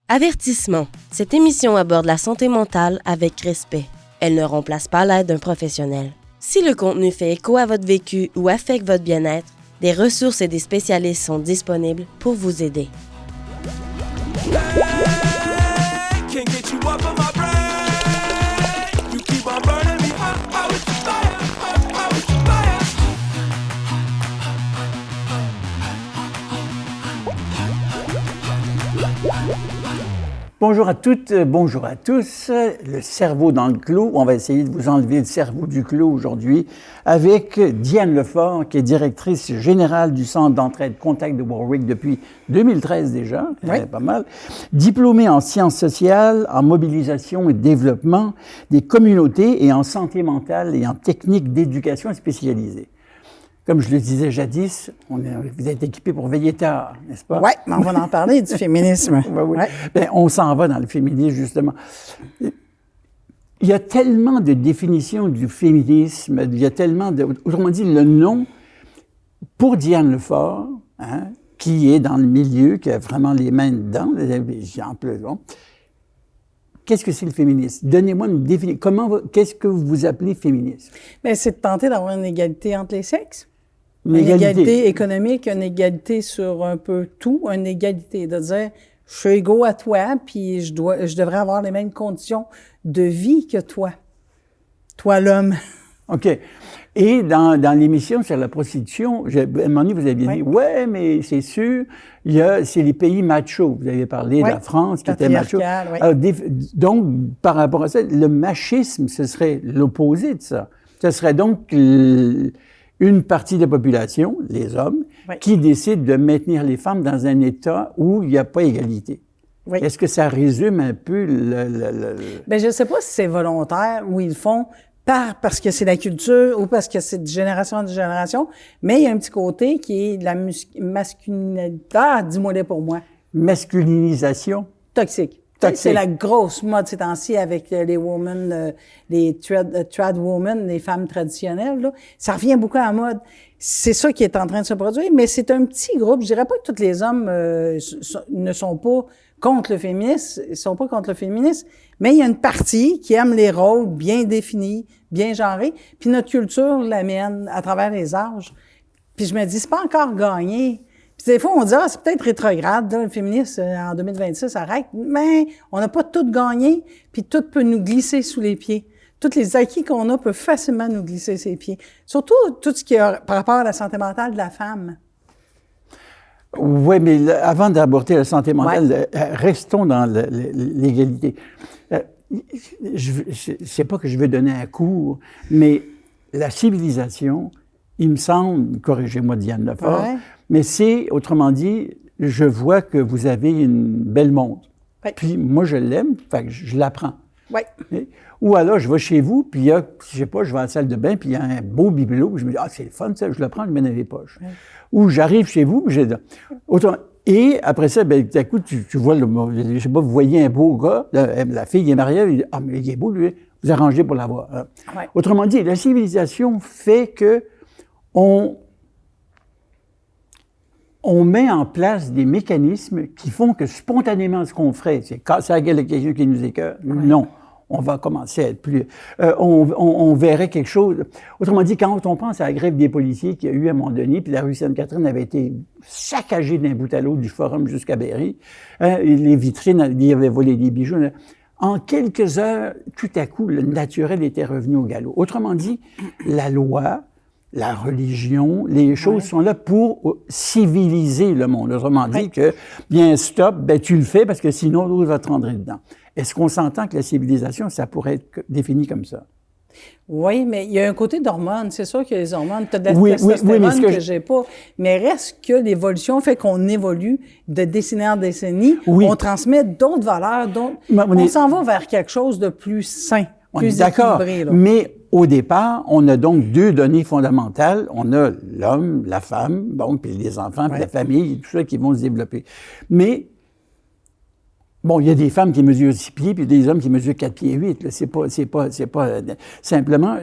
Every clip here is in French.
Avertissement. Cette émission aborde la santé mentale avec respect. Elle ne remplace pas l'aide d'un professionnel. Si le contenu fait écho à votre vécu ou affecte votre bien-être, des ressources et des spécialistes sont disponibles pour vous aider. Bonjour à toutes, bonjour à tous. Le cerveau dans le clou. On va essayer de vous enlever le cerveau du clou aujourd'hui avec Diane Lefort, qui est directrice générale du Centre d'entraide Contact de Warwick depuis 2013 déjà, oui. Pas mal. Diplômée en sciences sociales, en mobilisation et développement des communautés et en santé mentale et en techniques d'éducation spécialisées. Comme je le disais jadis, vous êtes équipés pour veiller tard, n'est-ce pas? Oui, mais on va en parler du féminisme. Oui. Bien, on s'en va dans le féminisme, justement. Il y a tellement de définitions du féminisme, il y a tellement de... Autrement dit, le nom, pour Diane Lefort, qui est dans le milieu, qui a vraiment les mains dedans, qu'est-ce que c'est le féminisme? Donnez-moi une définition. Qu'est-ce que vous appelez féminisme? Bien, c'est de tenter d'avoir une égalité entre les sexes. Une égalité économique, une égalité sur un peu tout, une égalité de dire je suis égaux à toi, puis je devrais avoir les mêmes conditions de vie que toi. Toi, l'homme. OK. Et dans l'émission sur la prostitution, à un moment donné, vous aviez dit, ouais, mais c'est sûr, c'est les pays machos. Vous avez parlé de la France qui était macho. Oui. Alors, donc, par rapport à ça, le machisme, ce serait l'opposé de ça. Ce serait donc une partie de la population, les hommes, qui décide de maintenir les femmes dans un état où il n'y a pas égalité. Oui. Est-ce que ça résume un peu Bien, je ne sais pas si c'est volontaire ou ils le font parce que c'est la culture ou parce que c'est de génération en génération, mais il y a un petit côté qui est de la masculinité. Ah, dis-moi-le pour moi. Masculinisation. Toxique. C'est la grosse mode ces temps-ci avec les women, les trad women, les femmes traditionnelles. Là. Ça revient beaucoup à la mode. C'est ça qui est en train de se produire, mais c'est un petit groupe. Je dirais pas que tous les hommes ne sont pas contre le féminisme, ils sont pas contre le féminisme, mais il y a une partie qui aime les rôles bien définis, bien genrés, puis notre culture l'amène à travers les âges. Puis je me dis, c'est pas encore gagné. Puis des fois, on dit, c'est peut-être rétrograde, là, le féminisme, en 2026, arrête. Mais on n'a pas tout gagné, puis tout peut nous glisser sous les pieds. Tous les acquis qu'on a peuvent facilement nous glisser sous les pieds. Surtout tout ce qui est par rapport à la santé mentale de la femme. Oui, mais avant d'aborder la santé mentale, restons dans l'égalité. C'est pas que je veux donner un cours, mais la civilisation, il me semble, corrigez-moi Diane Lefort, mais c'est, autrement dit, je vois que vous avez une belle montre. Puis moi, je l'aime, fait que je la prends. Ou alors, je vais chez vous, puis il y a, je sais pas, je vais à la salle de bain, puis il y a un beau bibelot, puis je me dis, c'est le fun, ça, je le prends, je le mets dans les poches. Ou j'arrive chez vous, puis et après ça, ben, tout à coup, tu vois, je sais pas, vous voyez un beau gars, la fille est mariée, elle dit, mais il est beau, lui, vous arrangez pour l'avoir. Autrement dit, la civilisation fait que on met en place des mécanismes qui font que spontanément, ce qu'on ferait, c'est casser la gueule à quelqu'un qui nous écoeure. Non. On va commencer à être plus... on verrait quelque chose... Autrement dit, quand on pense à la grève des policiers qu'il y a eu à un moment donné, puis la rue Sainte-Catherine avait été saccagée d'un bout à l'autre du Forum jusqu'à Berry, les vitrines, il y avait volé des bijoux. En quelques heures, tout à coup, le naturel était revenu au galop. Autrement dit, la loi, la religion, les choses sont là pour civiliser le monde. Autrement dit que, bien, stop, ben tu le fais parce que sinon, l'autre va te rentrer dedans. Est-ce qu'on s'entend que la civilisation, ça pourrait être défini comme ça? Oui, mais il y a un côté d'hormones. C'est sûr que les hormones, tu as de la testostérone que j'ai pas. Mais reste que l'évolution fait qu'on évolue de décennie en décennie. On transmet d'autres valeurs, on s'en va vers quelque chose de plus sain, plus équilibré. D'accord, mais au départ, on a donc deux données fondamentales. On a l'homme, la femme, bon, puis les enfants, puis la famille, tout ça qui vont se développer. Mais Bon, il y a des femmes qui mesurent 6 pieds, puis des hommes qui mesurent 4 pieds 8. Là. C'est pas simplement,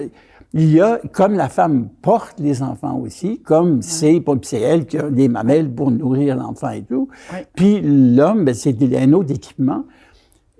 il y a, comme la femme porte les enfants aussi, comme c'est elle qui a des mamelles pour nourrir l'enfant et tout. Ouais. Puis l'homme, ben, c'est un autre équipement.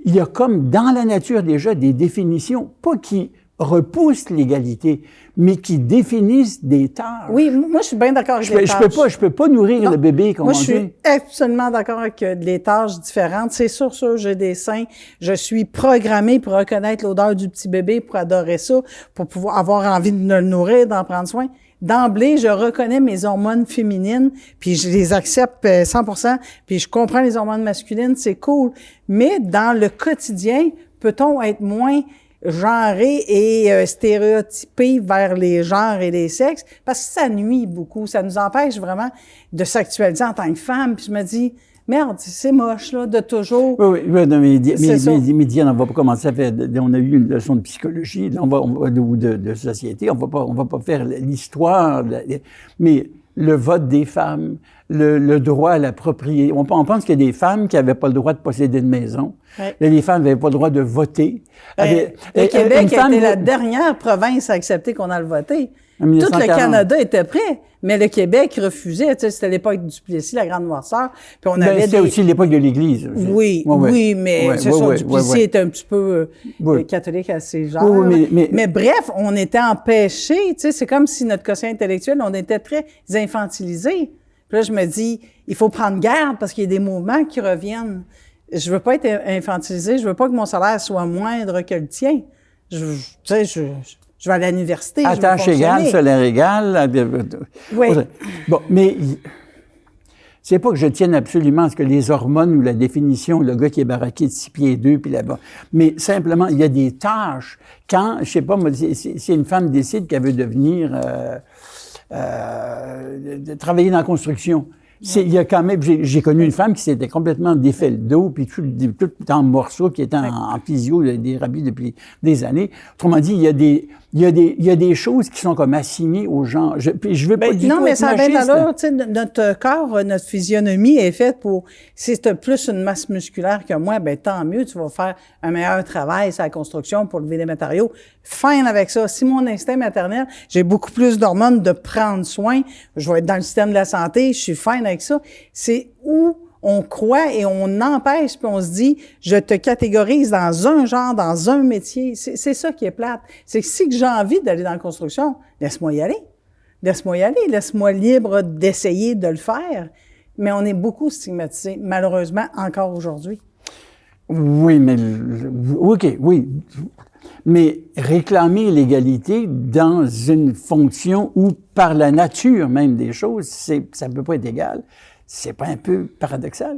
Il y a comme dans la nature déjà des définitions, pas qui repoussent l'égalité, mais qui définissent des tâches. Oui, moi, je suis bien d'accord avec les tâches. Je peux pas nourrir le bébé, comme moi, je suis absolument d'accord avec les tâches différentes. C'est sûr, j'ai des seins. Je suis programmée pour reconnaître l'odeur du petit bébé, pour adorer ça, pour pouvoir avoir envie de le nourrir, d'en prendre soin. D'emblée, je reconnais mes hormones féminines, puis je les accepte 100%, puis je comprends les hormones masculines, c'est cool. Mais dans le quotidien, peut-on être moins genré et stéréotypé vers les genres et les sexes, parce que ça nuit beaucoup, ça nous empêche vraiment de s'actualiser en tant que femme. Puis je me dis, merde, c'est moche, là, de toujours... Oui, mais Diane, on va pas commencer à faire... On a eu une leçon de psychologie, ou de société, on va pas faire l'histoire, mais le vote des femmes, le droit à la propriété. On pense qu'il y a des femmes qui n'avaient pas le droit de posséder une maison. Ouais. Les femmes n'avaient pas le droit de voter. Le Québec était la dernière province à accepter qu'on a le voté. Tout le Canada était prêt, mais le Québec refusait. Tu sais, c'était l'époque du Duplessis, la Grande Noirceur. Puis on avait c'était aussi l'époque de l'Église. Oui, mais c'est ça, Duplessis était un petit peu catholique à ses genres. Mais bref, on était empêchés. Tu sais, c'est comme si notre quotient intellectuel, on était très infantilisés. Puis là, je me dis, il faut prendre garde parce qu'il y a des mouvements qui reviennent. Je veux pas être infantilisé, je veux pas que mon salaire soit moindre que le tien. Je vais à l'université. À tâche égale, salaire égal. Oui. Bon, mais c'est pas que je tienne absolument à ce que les hormones ou la définition, le gars qui est baraqué de 6 pieds 2 puis là-bas. Mais simplement, il y a des tâches. Quand, je sais pas, moi, si une femme décide qu'elle veut devenir travailler dans la construction. Il y a quand même, j'ai connu une femme qui s'était complètement défait le dos, puis tout en morceaux, qui était en physio, des rabis depuis des années. Autrement dit, il y a des choses qui sont comme assignées aux gens. Puis je veux pas dire. Non, mais ça a bien l'allure, tu sais, notre corps, notre physionomie est faite pour, si tu as plus une masse musculaire que moi, ben tant mieux, tu vas faire un meilleur travail sur la construction pour lever les matériaux. Fine avec ça. Si mon instinct maternel, j'ai beaucoup plus d'hormones de prendre soin, je vais être dans le système de la santé, je suis fine avec ça. C'est où on croit et on empêche, puis on se dit, je te catégorise dans un genre, dans un métier. C'est ça qui est plate. C'est que si j'ai envie d'aller dans la construction, laisse-moi y aller. Laisse-moi libre d'essayer de le faire. Mais on est beaucoup stigmatisés, malheureusement, encore aujourd'hui. Oui, mais... OK, oui. Mais réclamer l'égalité dans une fonction où, par la nature même des choses, ça ne peut pas être égal, c'est pas un peu paradoxal?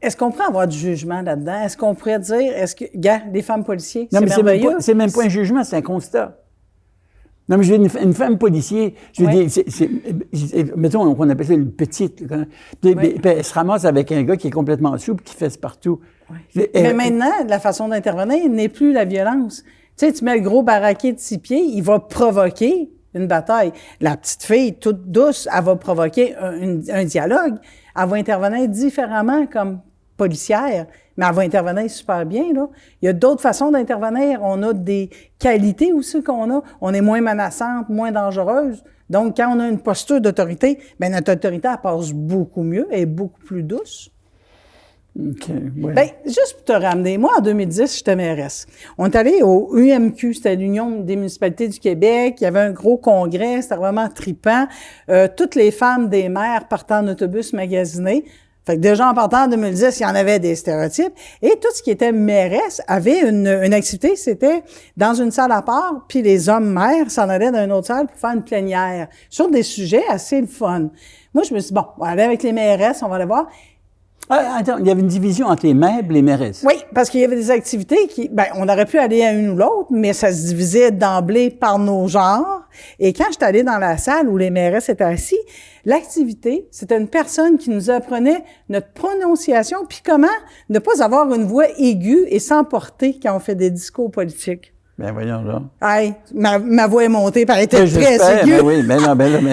Est-ce qu'on pourrait avoir du jugement là-dedans? Est-ce qu'on pourrait dire, gars, des femmes policiers, c'est merveilleux? C'est même pas un jugement, c'est un constat. Non, mais je veux dire, une femme policier, je veux dire, mettons qu'on appelle ça une petite, puis elle se ramasse avec un gars qui est complètement souple, qui fesse partout. Oui. Mais maintenant, la façon d'intervenir n'est plus la violence. Tu sais, tu mets le gros baraquet de 6 pieds, il va provoquer une bataille. La petite fille, toute douce, elle va provoquer un dialogue. Elle va intervenir différemment comme policière, mais elle va intervenir super bien, là. Il y a d'autres façons d'intervenir. On a des qualités aussi qu'on a. On est moins menaçante, moins dangereuse. Donc, quand on a une posture d'autorité, bien, notre autorité, elle passe beaucoup mieux, elle est beaucoup plus douce. OK, ouais. Bien, juste pour te ramener, moi, en 2010, j'étais mairesse. On est allé au UMQ, c'était l'Union des municipalités du Québec. Il y avait un gros congrès, c'était vraiment trippant. Toutes les femmes des maires partaient en autobus magasiner. Fait que déjà, en partant en 2010, il y en avait des stéréotypes. Et tout ce qui était mairesse avait une activité, c'était dans une salle à part, puis les hommes maires s'en allaient dans une autre salle pour faire une plénière sur des sujets assez le fun. Moi, je me suis dit, bon, on va aller avec les mairesses, on va aller voir. Ah, attends, il y avait une division entre les maires et les mairesses. Oui, parce qu'il y avait des activités qui, on aurait pu aller à une ou l'autre, mais ça se divisait d'emblée par nos genres. Et quand j'étais allée dans la salle où les mairesses étaient assis, l'activité, c'était une personne qui nous apprenait notre prononciation, puis comment ne pas avoir une voix aiguë et s'emporter quand on fait des discours politiques. Ben voyons là. Hey, ma voix est montée, puis elle était très aiguë. Ben oui, mais...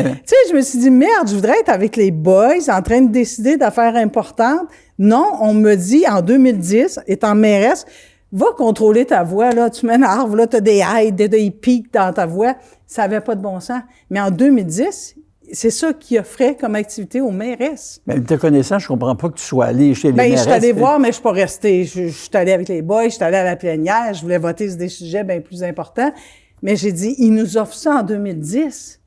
Tu sais, je me suis dit, merde, je voudrais être avec les boys, en train de décider d'affaires importantes, Non, on me dit, en 2010, étant mairesse, va contrôler ta voix, là, tu m'énerves, là, t'as des highs, des pics dans ta voix. Ça avait pas de bon sens. Mais en 2010, c'est ça qui offrait comme activité aux mairesses. Mais te connaissant, je comprends pas que tu sois allé chez les mairesses. Je suis allée voir, mais je suis pas restée. Je suis allée avec les boys, je suis allée à la plénière, je voulais voter sur des sujets bien plus importants. Mais j'ai dit, ils nous offrent ça en 2010.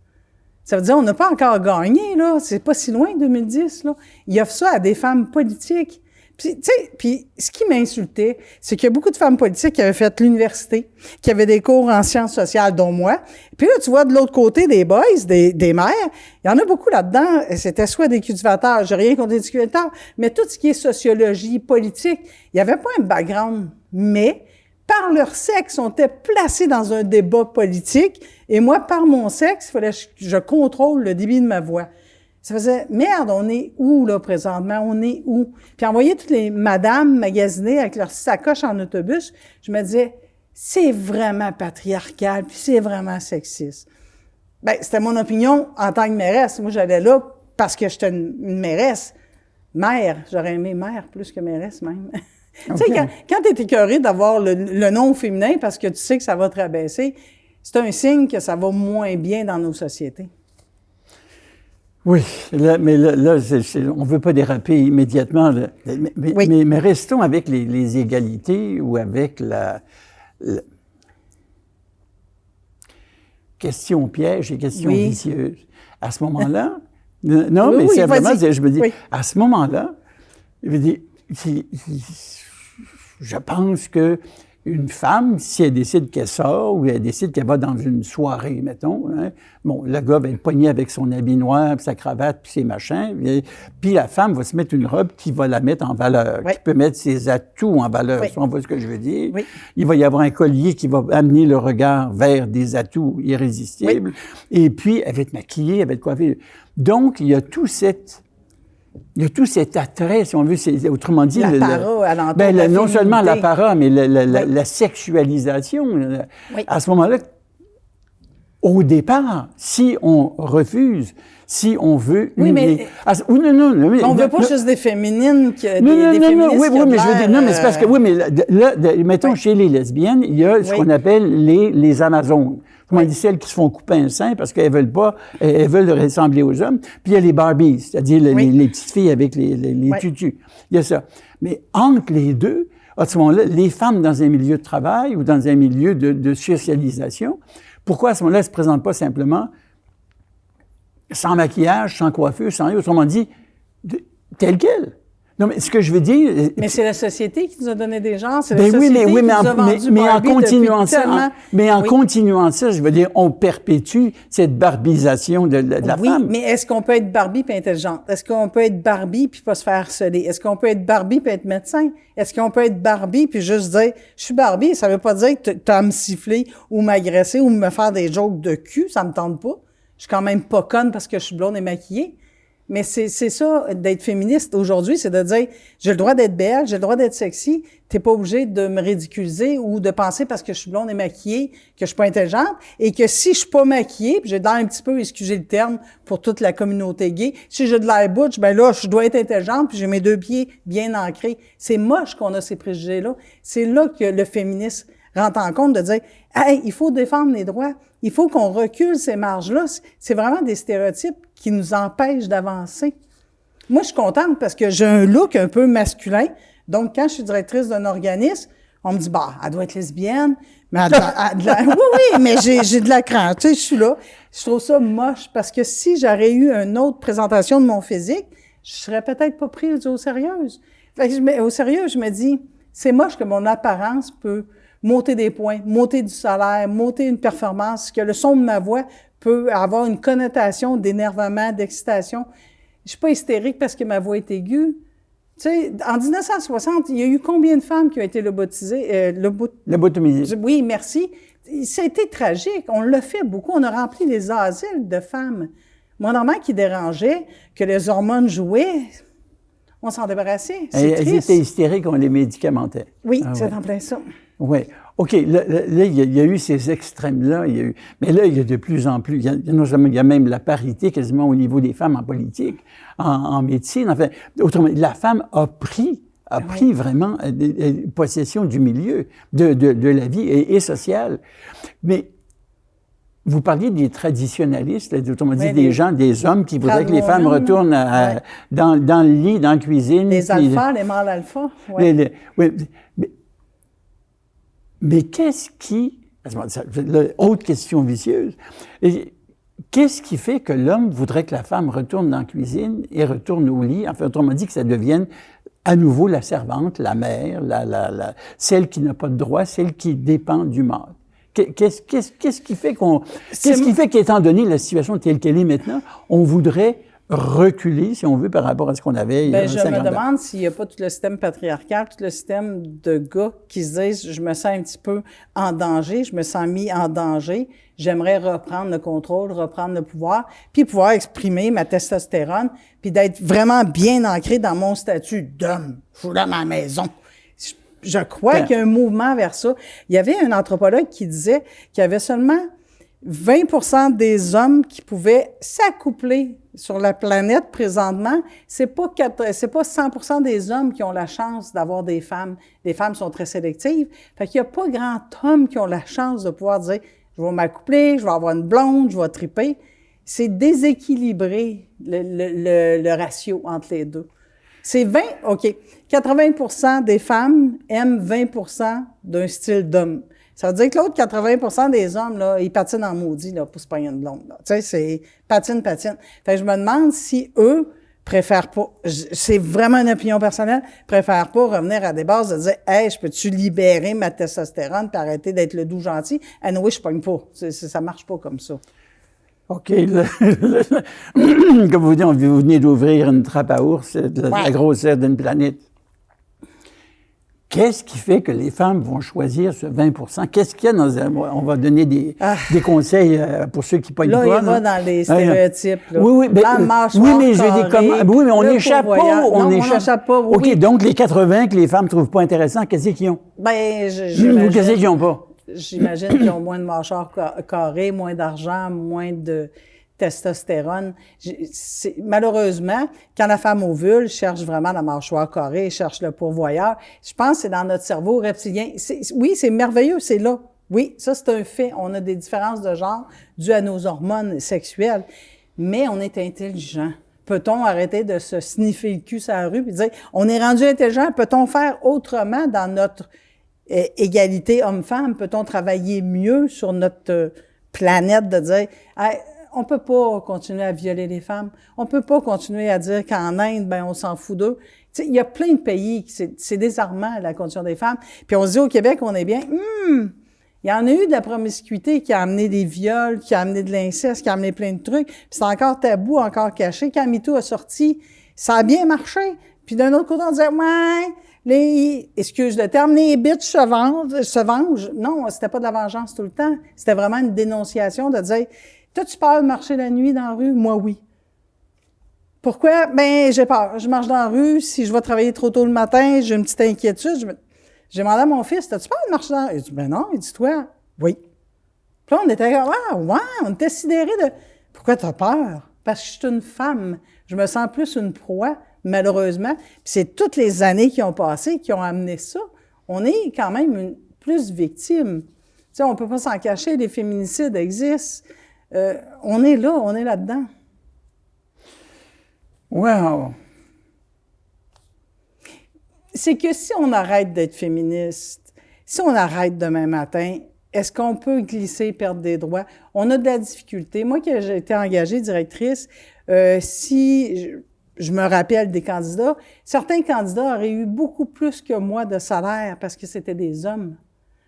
Ça veut dire, on n'a pas encore gagné, là. C'est pas si loin, 2010, là. Ils offrent ça à des femmes politiques. Puis, tu sais, puis ce qui m'insultait, c'est qu'il y a beaucoup de femmes politiques qui avaient fait l'université, qui avaient des cours en sciences sociales, dont moi. Puis là, tu vois, de l'autre côté, des boys, des mères, il y en a beaucoup là-dedans. C'était soit des cultivateurs, j'ai rien contre les cultivateurs, mais tout ce qui est sociologie, politique, il n'y avait pas un background. Mais, par leur sexe, on était placés dans un débat politique. Et moi, par mon sexe, il fallait que je contrôle le débit de ma voix. Ça faisait, merde, on est où, là, présentement? On est où? Puis envoyer toutes les madames magasiner avec leurs sacoches en autobus, je me disais, c'est vraiment patriarcal, puis c'est vraiment sexiste. Ben, c'était mon opinion en tant que mairesse. Moi, j'allais là parce que j'étais une mairesse. Mère, j'aurais aimé mère plus que mairesse, même. Okay. Tu sais, quand t'es écœuré d'avoir le nom féminin parce que tu sais que ça va te rabaisser, c'est un signe que ça va moins bien dans nos sociétés. Oui, là, mais là on ne veut pas déraper immédiatement. Mais restons avec les égalités ou avec la question piège et question vicieuse. À ce moment-là, simplement, je me dis, à ce moment-là, je me dis, je pense que une femme, si elle décide qu'elle sort ou elle décide qu'elle va dans une soirée, mettons, hein, bon, le gars va être pogné avec son habit noir, puis sa cravate, puis ses machins, puis la femme va se mettre une robe qui va la mettre en valeur, qui peut mettre ses atouts en valeur, si on voit ce que je veux dire. Oui. Il va y avoir un collier qui va amener le regard vers des atouts irrésistibles, et puis elle va être maquillée, elle va être coiffée. Donc, il y a tout cet attrait, si on veut, autrement dit... L'apparat alentour non seulement l'apparat, mais la sexualisation. À ce moment-là, au départ, si on refuse, si on veut... Oui, mais... on ne veut pas juste des féminines qui... mais je veux dire... Non, mais c'est parce que... Oui, mais là, mettons, chez les lesbiennes, il y a ce qu'on appelle les Amazones. Comment on dit, celles qui se font couper un sein parce qu'elles veulent pas, elles veulent ressembler aux hommes. Puis il y a les Barbies, c'est-à-dire les petites filles avec les tutus. Il y a ça. Mais entre les deux, à ce moment-là, les femmes dans un milieu de travail ou dans un milieu de socialisation, pourquoi à ce moment-là, elles ne se présentent pas simplement sans maquillage, sans coiffure, sans rien, autrement dit, telles quelles? Non, mais ce que je veux dire... Mais c'est la société qui nous a donné des genres, c'est la société qui nous a vendu Barbie en continuant ça, je veux dire, on perpétue cette barbisation de la femme. Oui, mais est-ce qu'on peut être Barbie puis intelligente? Est-ce qu'on peut être Barbie puis pas se faire harceler? Est-ce qu'on peut être Barbie puis être médecin? Est-ce qu'on peut être Barbie puis juste dire, je suis Barbie, ça veut pas dire que t'as à me siffler ou m'agresser ou me faire des jokes de cul, ça me tente pas. Je suis quand même pas conne parce que je suis blonde et maquillée. Mais c'est ça, d'être féministe aujourd'hui, c'est de dire, j'ai le droit d'être belle, j'ai le droit d'être sexy, t'es pas obligé de me ridiculiser ou de penser parce que je suis blonde et maquillée que je suis pas intelligente et que si je suis pas maquillée, puis j'ai de l'air un petit peu, excusez le terme, pour toute la communauté gay, si j'ai de l'air butch, ben là, je dois être intelligente puis j'ai mes deux pieds bien ancrés. C'est moche qu'on a ces préjugés-là. C'est là que le féminisme rentre en compte de dire, hey, il faut défendre les droits. Il faut qu'on recule ces marges-là. C'est vraiment des stéréotypes qui nous empêchent d'avancer. Moi, je suis contente parce que j'ai un look un peu masculin. Donc, quand je suis directrice d'un organisme, on me dit, bah, elle doit être lesbienne. Mais oui, mais j'ai de la crainte. Tu sais, je suis là. Je trouve ça moche parce que si j'aurais eu une autre présentation de mon physique, je serais peut-être pas prise au sérieux. Fait que au sérieux, je me dis, c'est moche que mon apparence peut monter des points, monter du salaire, monter une performance, que le son de ma voix peut avoir une connotation d'énervement, d'excitation. Je suis pas hystérique parce que ma voix est aiguë. Tu sais, en 1960, il y a eu combien de femmes qui ont été lobotomisées? Oui, merci. Ça a été tragique. On l'a fait beaucoup. On a rempli les asiles de femmes. Mon maman qui dérangeait, que les hormones jouaient, on s'en débarrassait. C'est triste. Elles étaient hystériques, on les médicamentait. Oui, c'est en plein ça. Oui. OK, là, il y a eu ces extrêmes-là, mais là, il y a de plus en plus, il y a même la parité quasiment au niveau des femmes en politique, en médecine. Enfin, autrement, la femme a pris vraiment possession du milieu, de la vie et sociale. Mais vous parliez des traditionnalistes, autrement dit, des hommes qui voudraient que les femmes retournent dans le lit, dans la cuisine. Les alphas, les mâles alphas. Mais qu'est-ce qui... Autre question vicieuse. Qu'est-ce qui fait que l'homme voudrait que la femme retourne dans la cuisine et retourne au lit? Enfin, autrement dit, que ça devienne à nouveau la servante, la mère, celle qui n'a pas de droit, celle qui dépend du mâle. Qu'est-ce qui fait qu'étant donné la situation telle qu'elle est maintenant, on voudrait reculer, si on veut, par rapport à ce qu'on avait il y a 50 ans? Je me demande s'il n'y a pas tout le système patriarcal, tout le système de gars qui se disent « je me sens un petit peu en danger, je me sens mis en danger, j'aimerais reprendre le contrôle, reprendre le pouvoir, puis pouvoir exprimer ma testostérone, puis d'être vraiment bien ancré dans mon statut d'homme. Je suis dans ma maison. » Je crois qu'il y a un mouvement vers ça. Il y avait un anthropologue qui disait qu'il y avait seulement 20% des hommes qui pouvaient s'accoupler sur la planète présentement. C'est pas 100% des hommes qui ont la chance d'avoir des femmes. Les femmes sont très sélectives. Fait qu'il y a pas grand homme qui ont la chance de pouvoir dire je vais m'accoupler, je vais avoir une blonde, je vais triper. C'est déséquilibré le ratio entre les deux. C'est 80% des femmes aiment 20% d'un style d'homme. Ça veut dire que l'autre 80% des hommes, là, ils patinent en maudit, là, pour se pogner une blonde, là. Tu sais, c'est patine. Fait que je me demande si eux préfèrent pas, c'est vraiment une opinion personnelle, préfèrent pas revenir à des bases de dire, hey, je peux-tu libérer ma testostérone puis arrêter d'être le doux gentil? Ah non, oui, je pogne pas. Ça marche pas comme ça. OK. Comme vous dites, vous venez d'ouvrir une trappe à ours de la grosseur d'une planète. Qu'est-ce qui fait que les femmes vont choisir ce 20%? Qu'est-ce qu'il y a dans... On va donner des conseils pour ceux qui ne pognent pas. Là, il va dans les stéréotypes. Là. Oui, mais je dis comment... Oui, mais on n'échappe pas. On n'échappe pas. Oui. OK, donc les 80 que les femmes ne trouvent pas intéressants, qu'est-ce qu'ils ont? Qu'est-ce qu'ils n'ont pas? J'imagine qu'ils ont moins de mâchoire carrée, moins d'argent, moins de testostérone. Malheureusement, quand la femme ovule, cherche vraiment la mâchoire carrée, cherche le pourvoyeur. Je pense que c'est dans notre cerveau reptilien. Oui, c'est merveilleux, c'est là. Oui, ça, c'est un fait. On a des différences de genre dues à nos hormones sexuelles, mais on est intelligent. Peut-on arrêter de se sniffer le cul sur la rue et dire « on est rendu intelligent, peut-on faire autrement dans notre égalité homme-femme? Peut-on travailler mieux sur notre planète de dire hey, on peut pas continuer à violer les femmes, on peut pas continuer à dire qu'en Inde, ben on s'en fout d'eux. » Tu sais, il y a plein de pays qui c'est désarmant la condition des femmes. Puis on se dit au Québec, on est bien. Il y en a eu de la promiscuité qui a amené des viols, qui a amené de l'inceste, qui a amené plein de trucs. Puis c'est encore tabou, encore caché. Quand MeToo a sorti, ça a bien marché. Puis d'un autre côté, on disait excuse le terme, les bitches se vengent. Non, c'était pas de la vengeance tout le temps. C'était vraiment une dénonciation de dire, toi, tu peur de marcher la nuit dans la rue? Moi, oui. Pourquoi? Ben, j'ai peur. Je marche dans la rue. Si je vais travailler trop tôt le matin, j'ai une petite inquiétude. J'ai demandé à mon fils, t'as-tu peur de marcher dans la rue? Il dit, ben non. Il dit, toi? Oui. Puis là, on était comme, on était sidérés de, pourquoi t'as peur? Parce que je suis une femme. Je me sens plus une proie, malheureusement. Puis c'est toutes les années qui ont passé qui ont amené ça. On est quand même plus victime. Tu sais, on peut pas s'en cacher, les féminicides existent. On est là, on est là-dedans. Wow! C'est que si on arrête d'être féministe, si on arrête demain matin, est-ce qu'on peut glisser, perdre des droits? On a de la difficulté. Moi, que j'ai été engagée directrice, si je me rappelle des candidats, certains candidats auraient eu beaucoup plus que moi de salaire parce que c'était des hommes,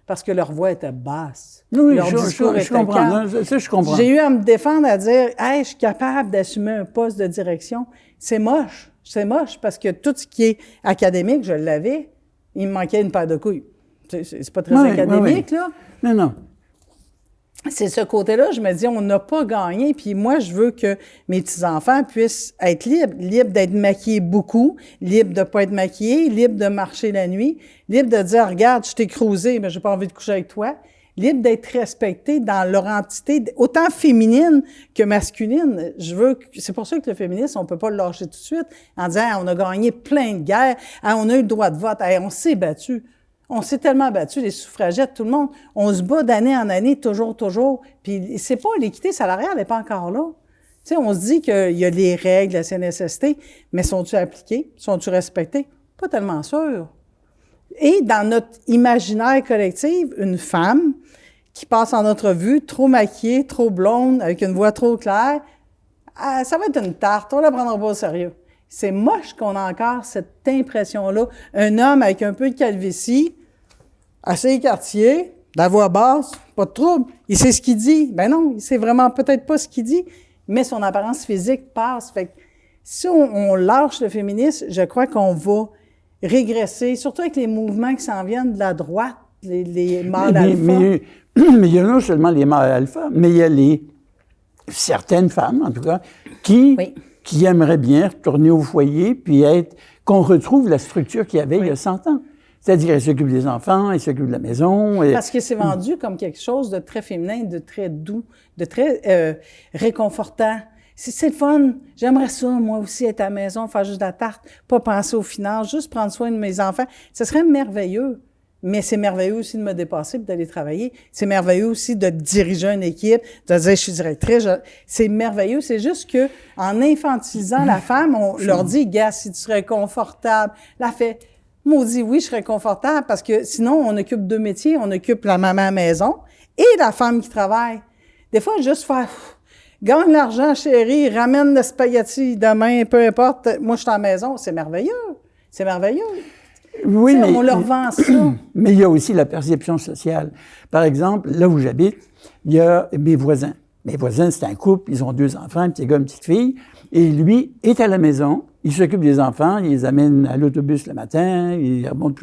parce que leur voix était basse. Oui, leur discours était comprends. Ça, je comprends. J'ai eu à me défendre à dire « Hey, je suis capable d'assumer un poste de direction. » C'est moche. C'est moche parce que tout ce qui est académique, je l'avais. Il me manquait une paire de couilles. C'est pas très académique, là. Non. c'est ce côté-là, je me dis, on n'a pas gagné, puis moi, je veux que mes petits-enfants puissent être libres d'être maquillés beaucoup, libres de pas être maquillés, libres de marcher la nuit, libres de dire, regarde, je t'ai cruisé, mais j'ai pas envie de coucher avec toi, libres d'être respectés dans leur entité, autant féminine que masculine. C'est pour ça que le féminisme, on peut pas le lâcher tout de suite, en disant, on a gagné plein de guerres, on a eu le droit de vote, on s'est battu. On s'est tellement battu, les suffragettes, tout le monde. On se bat d'année en année, toujours. Puis c'est pas l'équité salariale, elle n'est pas encore là. Tu sais, on se dit qu'il y a les règles, la CNSST, mais sont-tu appliquées? Sont-tu respectées? Pas tellement sûr. Et dans notre imaginaire collectif, une femme qui passe en entrevue, trop maquillée, trop blonde, avec une voix trop claire, ça va être une tarte, on la prendra pas au sérieux. C'est moche qu'on a encore cette impression-là. Un homme avec un peu de calvitie, assez écartier, la voix basse, pas de trouble. Il sait ce qu'il dit. Ben non, il sait vraiment peut-être pas ce qu'il dit, mais son apparence physique passe. Fait que si on lâche le féminisme, je crois qu'on va régresser, surtout avec les mouvements qui s'en viennent de la droite, les mâles alpha. Mais il y a non seulement les mâles alpha, mais il y a certaines femmes, en tout cas, qui aimeraient bien retourner au foyer puis qu'on retrouve la structure qu'il y avait il y a 100 ans. C'est-à-dire, elle s'occupe des enfants, elle s'occupe de la maison. Parce que c'est vendu comme quelque chose de très féminin, de très doux, de très réconfortant. C'est le fun. J'aimerais ça, moi aussi, être à la maison, faire juste de la tarte, pas penser aux finances, juste prendre soin de mes enfants. Ce serait merveilleux. Mais c'est merveilleux aussi de me dépasser et d'aller travailler. C'est merveilleux aussi de diriger une équipe, de dire, je suis directrice. C'est merveilleux. C'est juste que, en infantilisant la femme, on leur dit, gars, si tu serais confortable. La fait, maudit, oui, je serais confortable parce que sinon, on occupe 2 métiers. On occupe la maman à la maison et la femme qui travaille. Des fois, juste faire, gagne l'argent, chérie, ramène le spaghetti demain, peu importe. Moi, je suis à la maison. C'est merveilleux. C'est merveilleux. Oui, mais, on leur vend ça. Mais il y a aussi la perception sociale. Par exemple, là où j'habite, il y a mes voisins. Mes voisins, c'est un couple, ils ont 2 enfants, un petit gars, une petite fille, et lui est à la maison, il s'occupe des enfants, il les amène à l'autobus le matin, il remonte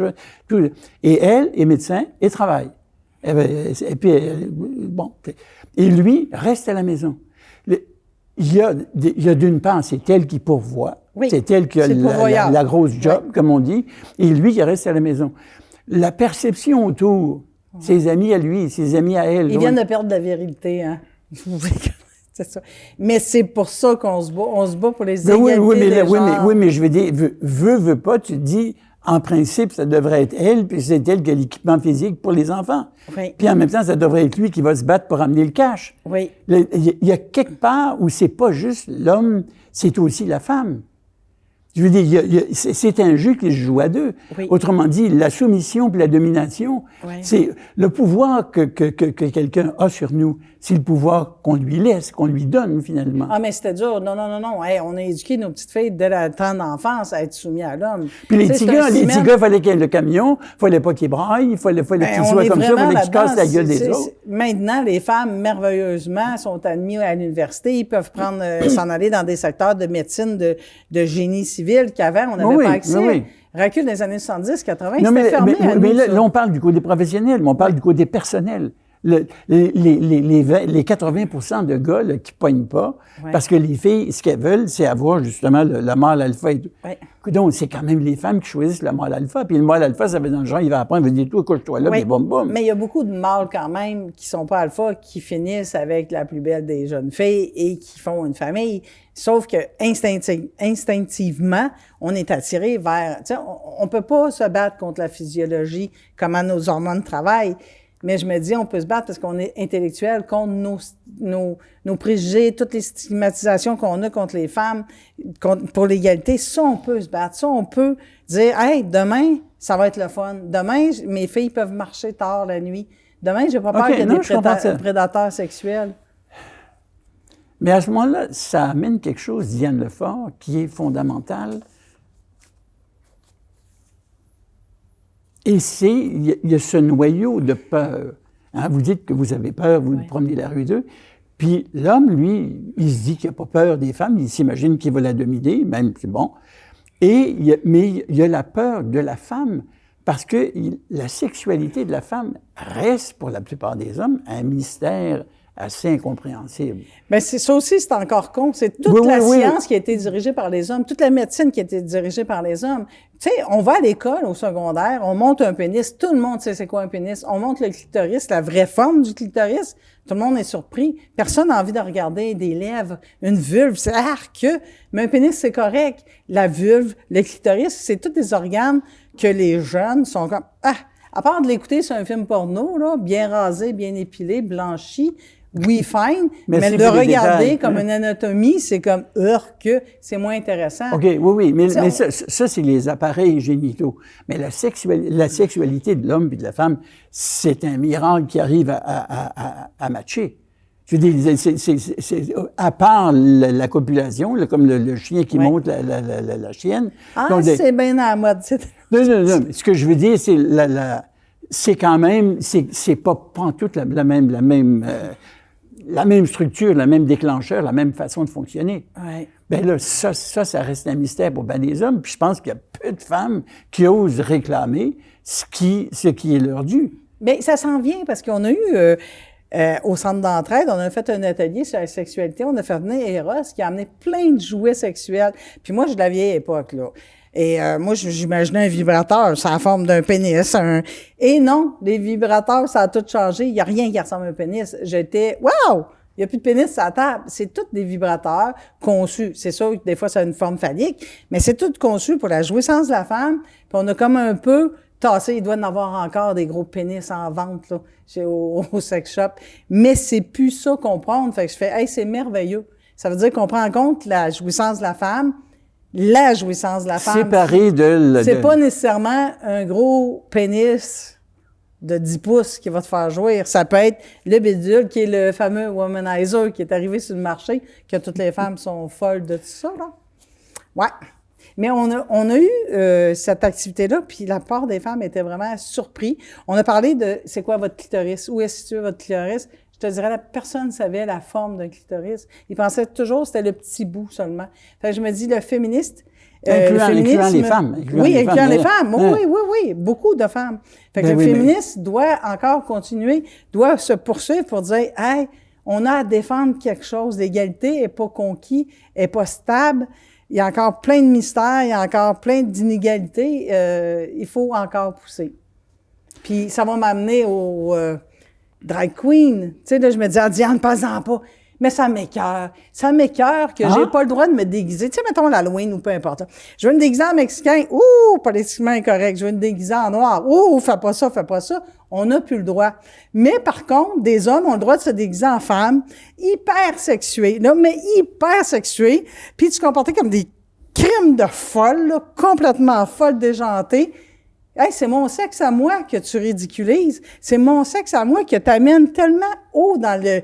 tout. Et elle est médecin et travaille. Et puis, bon. Et lui reste à la maison. Il y a d'une part, c'est elle qui pourvoit. Oui, c'est elle qui a la grosse job, comme on dit, et lui qui reste à la maison. La perception autour, ses amis à lui, ses amis à elle. Ils viennent de perdre la virilité, hein. C'est ça. Mais c'est pour ça qu'on se bat. On se bat pour les égalités des genres. Oui, mais je veux dire, veut pas, tu dis, en principe, ça devrait être elle, puis c'est elle qui a l'équipement physique pour les enfants. Oui. Puis en même temps, ça devrait être lui qui va se battre pour amener le cash. Oui. Il y a quelque part où c'est pas juste l'homme, c'est aussi la femme. Je veux dire, c'est un jeu qui se joue à 2. Oui. Autrement dit, la soumission puis la domination, c'est le pouvoir que quelqu'un a sur nous. C'est le pouvoir qu'on lui laisse, qu'on lui donne, finalement. Ah, mais c'était dur. Non. Hey, on a éduqué nos petites filles dès la temps d'enfance à être soumis à l'homme. Puis les petits gars, il fallait qu'il y ait le camion, il fallait pas qu'ils braillent, il fallait qu'ils soient comme ça, il fallait qu'ils cassent la gueule des autres. Maintenant, les femmes, merveilleusement, sont admises à l'université. Ils peuvent s'en aller dans des secteurs de médecine, de génie civil qu'avant, on n'avait pas accès. Oui. Recul des années 70, 80, c'était fermé à nous. Mais là, on parle du côté professionnel, mais on parle du côté personnel. Les 80% de gars là, qui pognent pas, parce que les filles, ce qu'elles veulent, c'est avoir justement le mâle alpha et tout. Donc, c'est quand même les femmes qui choisissent le mâle alpha. Puis le mâle alpha, ça veut dans le genre, il va apprendre, il va dire, toi, couche-toi là, puis boum, boum. Mais il y a beaucoup de mâles quand même qui sont pas alpha, qui finissent avec la plus belle des jeunes filles et qui font une famille. Sauf que instinctivement, on est attiré vers... Tu sais, on peut pas se battre contre la physiologie, comment nos hormones travaillent. Mais je me dis, on peut se battre parce qu'on est intellectuel contre nos préjugés, toutes les stigmatisations qu'on a contre les femmes, pour l'égalité. Ça, on peut se battre. Ça, on peut dire, hey, demain, ça va être le fun. Demain, mes filles peuvent marcher tard la nuit. Demain, j'ai pas peur qu'il y ait des prédateurs sexuels. Mais à ce moment-là, ça amène quelque chose, Diane Lefort, qui est fondamental. Et il y a ce noyau de peur. Hein, vous dites que vous avez peur, vous promenez la rue d'eux. Puis l'homme, lui, il se dit qu'il n'a pas peur des femmes, il s'imagine qu'il va la dominer, même c'est bon. Mais il y a la peur de la femme Parce que la sexualité de la femme reste, pour la plupart des hommes, un mystère assez incompréhensible. Bien, ça aussi, c'est encore con. C'est toute la science qui a été dirigée par les hommes, toute la médecine qui a été dirigée par les hommes. Tu sais, on va à l'école, au secondaire, on monte un pénis, tout le monde sait c'est quoi un pénis. On monte le clitoris, la vraie forme du clitoris, tout le monde est surpris. Personne n'a envie de regarder des lèvres, une vulve, c'est que. Mais un pénis, c'est correct. La vulve, le clitoris, c'est tous des organes que les jeunes sont comme, à part de l'écouter sur un film porno, là, bien rasé, bien épilé, blanchi, oui, fine, mais de regarder comme une anatomie, c'est comme, que c'est moins intéressant. OK, oui, mais ça, c'est les appareils génitaux. Mais la sexualité de l'homme et de la femme, c'est un miracle qui arrive à matcher. Je veux dire, à part la copulation, là, comme le chien qui monte la chienne. C'est bien à la mode. Non. Ce que je veux dire, c'est c'est quand même, c'est pas toute la même structure, le même déclencheur, la même façon de fonctionner. Ouais. Ben là, ça reste un mystère pour bien des hommes. Puis je pense qu'il y a peu de femmes qui osent réclamer ce qui est leur dû. Bien, ça s'en vient parce qu'on a eu, au centre d'entraide, on a fait un atelier sur la sexualité. On a fait venir Eros qui a amené plein de jouets sexuels. Puis moi, je suis de la vieille époque, là. Et moi, j'imaginais un vibrateur, c'est la forme d'un pénis. Et non, les vibrateurs, ça a tout changé. Il n'y a rien qui ressemble à un pénis. J'étais, wow! Il n'y a plus de pénis sur la table. C'est tous des vibrateurs conçus. C'est sûr que des fois, ça a une forme phallique, mais c'est tout conçu pour la jouissance de la femme. Puis on a comme un peu tassé. Il doit y en avoir encore des gros pénis en vente là, au sex shop. Mais c'est plus ça qu'on prend. Fait que je fais, hey, c'est merveilleux. Ça veut dire qu'on prend en compte la jouissance de la femme. La jouissance de la femme. Séparé c'est pas nécessairement un gros pénis de 10 pouces qui va te faire jouir. Ça peut être le bidule, qui est le fameux womanizer qui est arrivé sur le marché, que toutes les femmes sont folles de tout ça, là. Ouais. Mais on a eu cette activité-là, puis la part des femmes étaient vraiment surpris. On a parlé de c'est quoi votre clitoris, où est situé votre clitoris. Je te dirais, personne ne savait la forme d'un clitoris. Ils pensaient toujours que c'était le petit bout seulement. Fait que je me dis, le féministe... incluant les femmes. Incluant les femmes. Oui, beaucoup de femmes. Fait que le féministe doit encore continuer, doit se poursuivre pour dire, hey, on a à défendre quelque chose. L'égalité n'est pas conquis, n'est pas stable. Il y a encore plein de mystères, il y a encore plein d'inégalités. Il faut encore pousser. Puis ça va m'amener au... drag queen. Tu sais, là, je me dis, Diane, pas-en pas. Mais ça m'écoeure. Ça m'écoeure que j'ai pas le droit de me déguiser. Tu sais, mettons l'Halloween ou peu importe. Je veux me déguiser en mexicain. Ouh, politiquement incorrect. Je veux me déguiser en noir. Ouh, fais pas ça, fais pas ça. On n'a plus le droit. Mais par contre, des hommes ont le droit de se déguiser en femmes, hyper sexués. Là, mais hyper sexués. Puis de se comporter comme des crimes de folles, là, complètement folles, déjantées. Hey, c'est mon sexe à moi que tu ridiculises. C'est mon sexe à moi que t'amène tellement haut dans le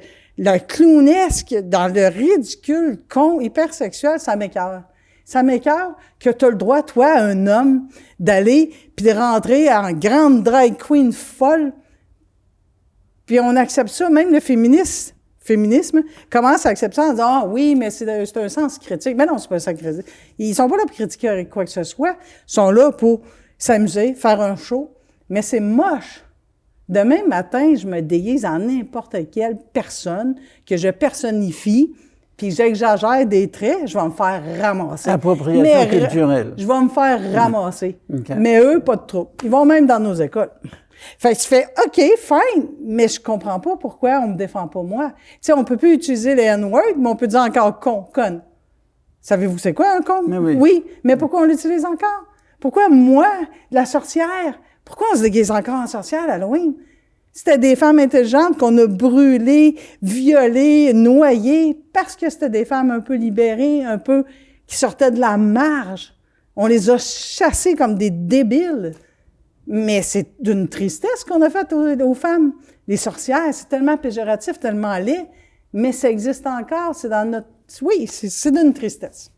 clownesque, dans le ridicule, con, hypersexuel, ça m'écoeure. Ça m'écoeure que tu as le droit, toi, un homme, d'aller puis de rentrer en grande drag queen folle. Puis on accepte ça, même le féminisme commence à accepter ça en disant « Ah oui, mais c'est un sens critique. » Mais non, c'est pas ça critique. Ils sont pas là pour critiquer quoi que ce soit. Ils sont là pour s'amuser, faire un show. Mais c'est moche. Demain matin, je me déguise en n'importe quelle personne que je personnifie, puis j'exagère des traits, je vais me faire ramasser. Appropriation culturelle. Je vais me faire ramasser. Okay. Mais eux, pas de trouble. Ils vont même dans nos écoles. Fait que tu fais, OK, fine, mais je comprends pas pourquoi on me défend pas moi. Tu sais, on peut plus utiliser les N-words, mais on peut dire encore con, conne. Savez-vous c'est quoi un con? Mais oui. Oui, mais pourquoi on l'utilise encore? Pourquoi moi, la sorcière? Pourquoi on se déguise encore en sorcière à Halloween? C'était des femmes intelligentes qu'on a brûlées, violées, noyées, parce que c'était des femmes un peu libérées, un peu qui sortaient de la marge. On les a chassées comme des débiles. Mais c'est d'une tristesse qu'on a faite aux femmes. Les sorcières, c'est tellement péjoratif, tellement laid, mais ça existe encore, c'est dans notre... Oui, c'est d'une tristesse.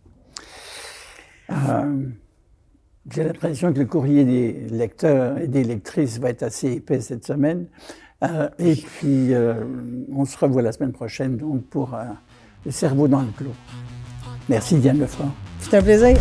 J'ai l'impression que le courrier des lecteurs et des lectrices va être assez épais cette semaine. Et puis, on se revoit la semaine prochaine donc pour Le cerveau dans le clos. Merci Diane Lefranc. C'est un plaisir.